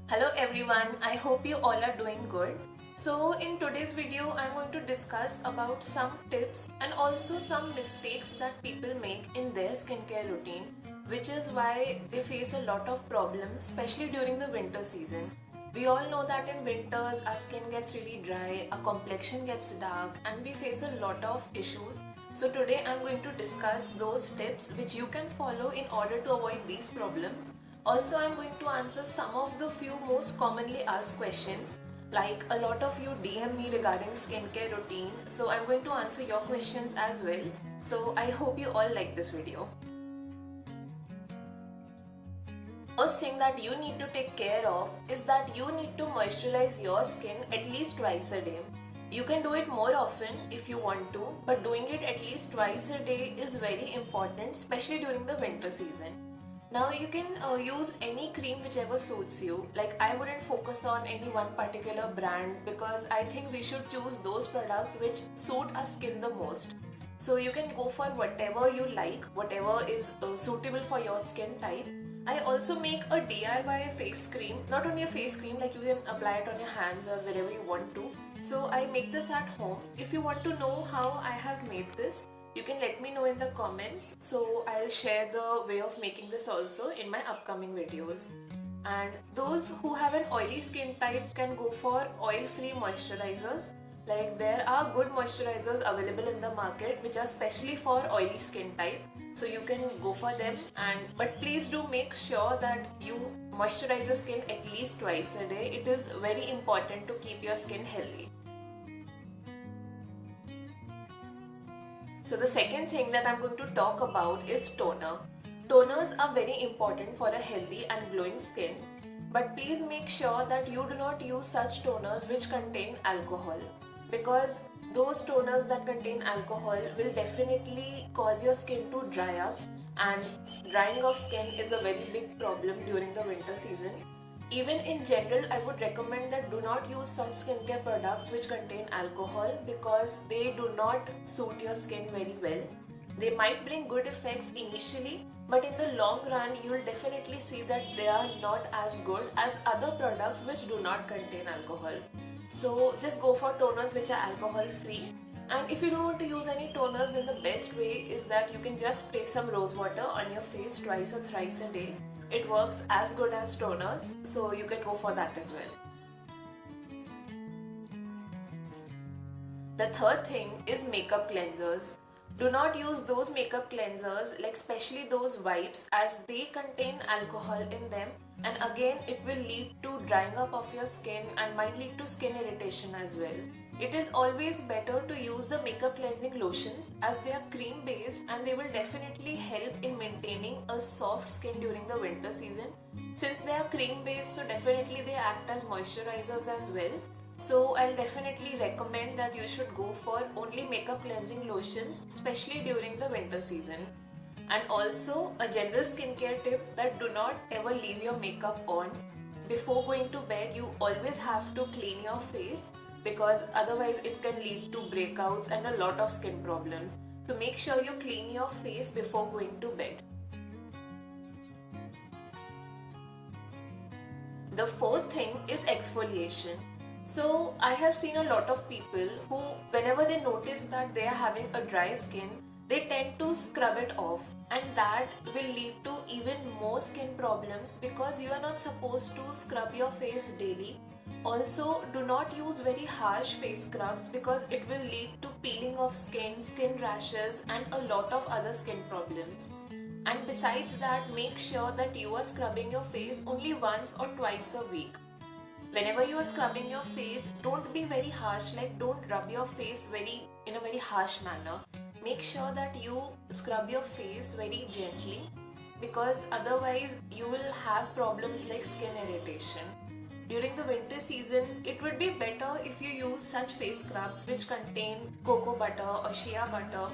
Hello everyone, I hope you all are doing good. So in today's video, I'm going to discuss about some tips and also some mistakes that people make in their skincare routine, which is why they face a lot of problems, especially during the winter season. We all know that in winters our skin gets really dry, our complexion gets dark, and we face a lot of issues. So today I'm going to discuss those tips which you can follow in order to avoid these problems. Also, I'm going to answer some of the few most commonly asked questions. Like a lot of you DM me regarding skincare routine, so I'm going to answer your questions as well. So I hope you all like this video. First thing that you need to take care of is that you need to moisturize your skin at least twice a day. You can do it more often if you want to, but doing it at least twice a day is very important, especially during the winter season. Now you can use any cream whichever suits you. Like I wouldn't focus on any one particular brand because I think we should choose those products which suit our skin the most. So you can go for whatever you like, whatever is suitable for your skin type. I also make a DIY face cream, not only a face cream, like you can apply it on your hands or wherever you want to. So I make this at home. If you want to know how I have made this, you can let me know in the comments. So I'll share the way of making this also in my upcoming videos. And those who have an oily skin type can go for oil-free moisturizers. Like there are good moisturizers available in the market which are specially for oily skin type. So you can go for them, but please do make sure that you moisturize your skin at least twice a day. It is very important to keep your skin healthy. So the second thing that I'm going to talk about is toner. Toners are very important for a healthy and glowing skin, but please make sure that you do not use such toners which contain alcohol, because those toners that contain alcohol will definitely cause your skin to dry up, and drying of skin is a very big problem during the winter season. Even in general, I would recommend that do not use such skincare products which contain alcohol because they do not suit your skin very well. They might bring good effects initially, but in the long run, you will definitely see that they are not as good as other products which do not contain alcohol. So just go for toners which are alcohol free. And if you don't want to use any toners, then the best way is that you can just spray some rose water on your face twice or thrice a day. It works as good as toners, so you can go for that as well. The third thing is makeup cleansers. Do not use those makeup cleansers, like especially those wipes, as they contain alcohol in them, and again it will lead to drying up of your skin and might lead to skin irritation as well. It is always better to use the makeup cleansing lotions as they are cream based, and they will definitely help in maintaining a soft skin during the winter season. Since they are cream based, so definitely they act as moisturizers as well. So I'll definitely recommend that you should go for only makeup cleansing lotions, especially during the winter season. And also a general skincare tip, that do not ever leave your makeup on. Before going to bed, you always have to clean your face because otherwise it can lead to breakouts and a lot of skin problems. So make sure you clean your face before going to bed. The fourth thing is exfoliation. So I have seen a lot of people who, whenever they notice that they are having a dry skin, they tend to scrub it off, and that will lead to even more skin problems because you are not supposed to scrub your face daily. Also, do not use very harsh face scrubs because it will lead to peeling of skin rashes, and a lot of other skin problems. And besides that, make sure that you are scrubbing your face only once or twice a week. Whenever you are scrubbing your face, don't be very harsh, like don't rub your face in a very harsh manner. Make sure that you scrub your face very gently, because otherwise you will have problems like skin irritation. During the winter season, it would be better if you use such face scrubs which contain cocoa butter or shea butter.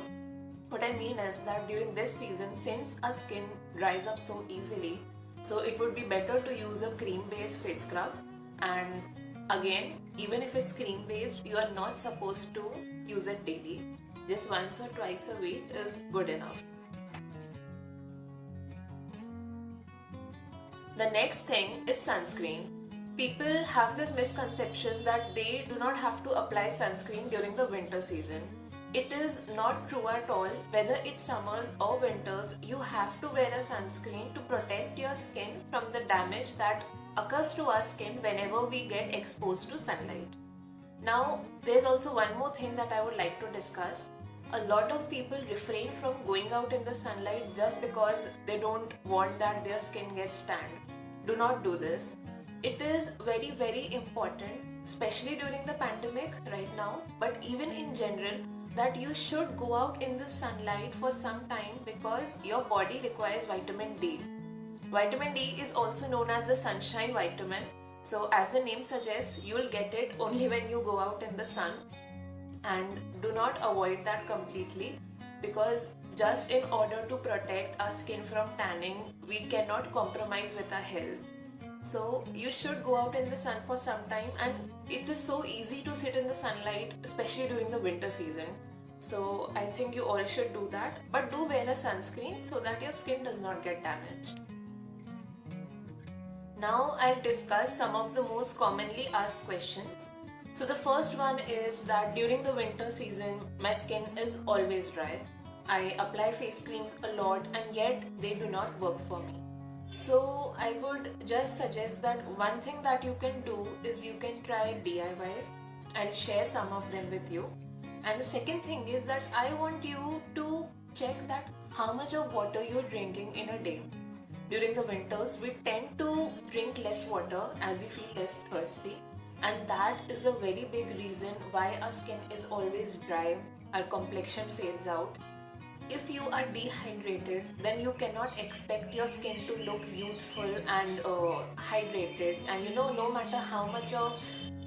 What I mean is that during this season, since our skin dries up so easily, so it would be better to use a cream based face scrub. And again, even if it's cream based, you are not supposed to use it daily. Just once or twice a week is good enough. The next thing is sunscreen. People have this misconception that they do not have to apply sunscreen during the winter season. It is not true at all. Whether it's summers or winters, you have to wear a sunscreen to protect your skin from the damage that occurs to our skin whenever we get exposed to sunlight. Now, there's also one more thing that I would like to discuss. A lot of people refrain from going out in the sunlight just because they don't want that their skin gets tanned. Do not do this. It is very, very important, especially during the pandemic right now, but even in general, that you should go out in the sunlight for some time because your body requires vitamin D. Vitamin D is also known as the sunshine vitamin. So, as the name suggests, you will get it only when you go out in the sun. And do not avoid that completely, because just in order to protect our skin from tanning, we cannot compromise with our health. So you should go out in the sun for some time, and it is so easy to sit in the sunlight, especially during the winter season. So I think you all should do that, but do wear a sunscreen so that your skin does not get damaged. Now I'll discuss some of the most commonly asked questions. So the first one is that during the winter season, my skin is always dry. I apply face creams a lot and yet they do not work for me. So I would just suggest that one thing that you can do is you can try DIYs. I'll share some of them with you. And the second thing is that I want you to check that how much of water you're drinking in a day. During the winters, we tend to drink less water as we feel less thirsty. And that is a very big reason why our skin is always dry, our complexion fades out. If you are dehydrated, then you cannot expect your skin to look youthful and hydrated. And no matter how much of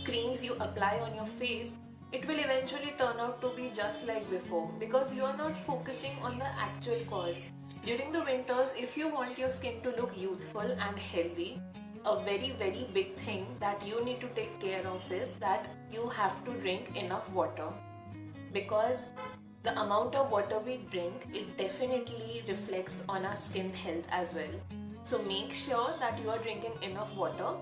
creams you apply on your face, it will eventually turn out to be just like before because you are not focusing on the actual cause. During the winters, if you want your skin to look youthful and healthy, a very, very big thing that you need to take care of is that you have to drink enough water, because the amount of water we drink, it definitely reflects on our skin health as well. So make sure that you are drinking enough water,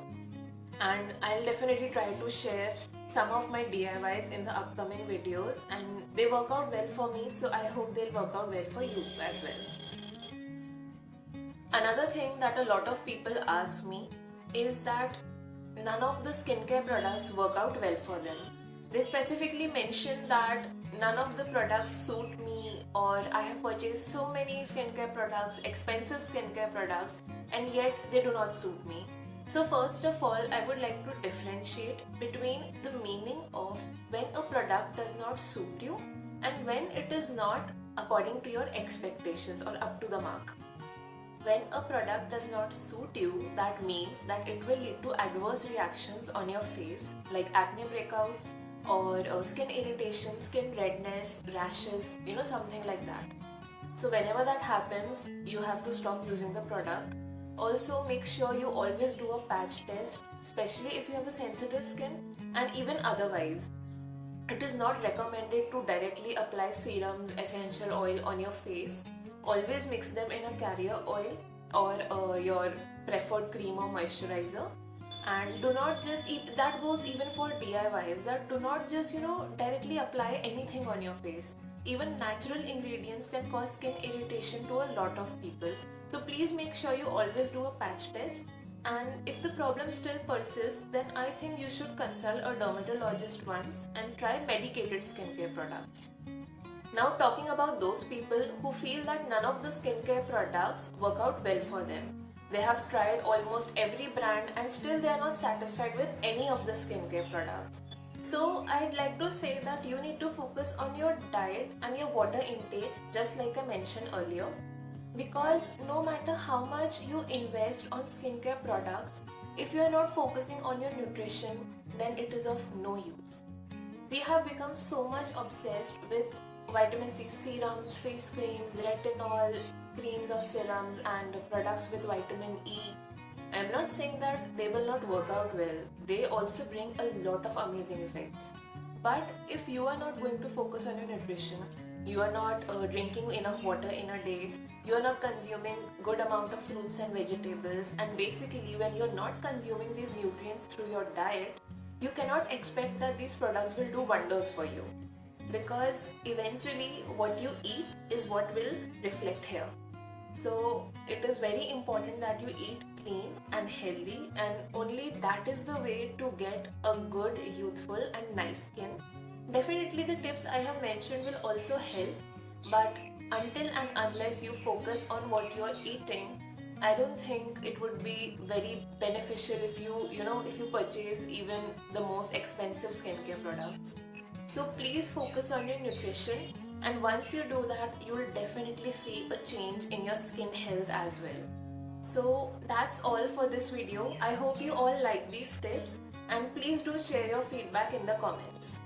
and I'll definitely try to share some of my DIYs in the upcoming videos, and they work out well for me, so I hope they'll work out well for you as well. Another thing that a lot of people ask me is that none of the skincare products work out well for them. They specifically mention that none of the products suit me, or I have purchased so many skincare products, expensive skincare products, and yet they do not suit me. So first of all, I would like to differentiate between the meaning of when a product does not suit you and when it is not according to your expectations or up to the mark. When a product does not suit you, that means that it will lead to adverse reactions on your face like acne breakouts or skin irritation, skin redness, rashes, something like that. So whenever that happens, you have to stop using the product. Also, make sure you always do a patch test, especially if you have a sensitive skin, and even otherwise. It is not recommended to directly apply serums, essential oil on your face. Always mix them in a carrier oil or your preferred cream or moisturizer, and do not just that goes even for DIYs, that do not just directly apply anything on your face. Even natural ingredients can cause skin irritation to a lot of people, so please make sure you always do a patch test. And if the problem still persists, then I think you should consult a dermatologist once and try medicated skincare products. Now, talking about those people who feel that none of the skincare products work out well for them. They have tried almost every brand and still they are not satisfied with any of the skincare products. So I'd like to say that you need to focus on your diet and your water intake, just like I mentioned earlier. Because no matter how much you invest on skincare products, if you are not focusing on your nutrition, then it is of no use. We have become so much obsessed with vitamin C serums, face creams, retinol creams or serums, and products with vitamin E. I'm not saying that they will not work out well. They also bring a lot of amazing effects. But if you are not going to focus on your nutrition, you are not drinking enough water in a day, you are not consuming good amount of fruits and vegetables, and basically when you're not consuming these nutrients through your diet, you cannot expect that these products will do wonders for you, because eventually what you eat is what will reflect here. So it is very important that you eat clean and healthy, and only that is the way to get a good, youthful and nice skin. Definitely the tips I have mentioned will also help, but until and unless you focus on what you are eating, I don't think it would be very beneficial if you purchase even the most expensive skincare products. So please focus on your nutrition, and once you do that, you will definitely see a change in your skin health as well. So that's all for this video. I hope you all like these tips, and please do share your feedback in the comments.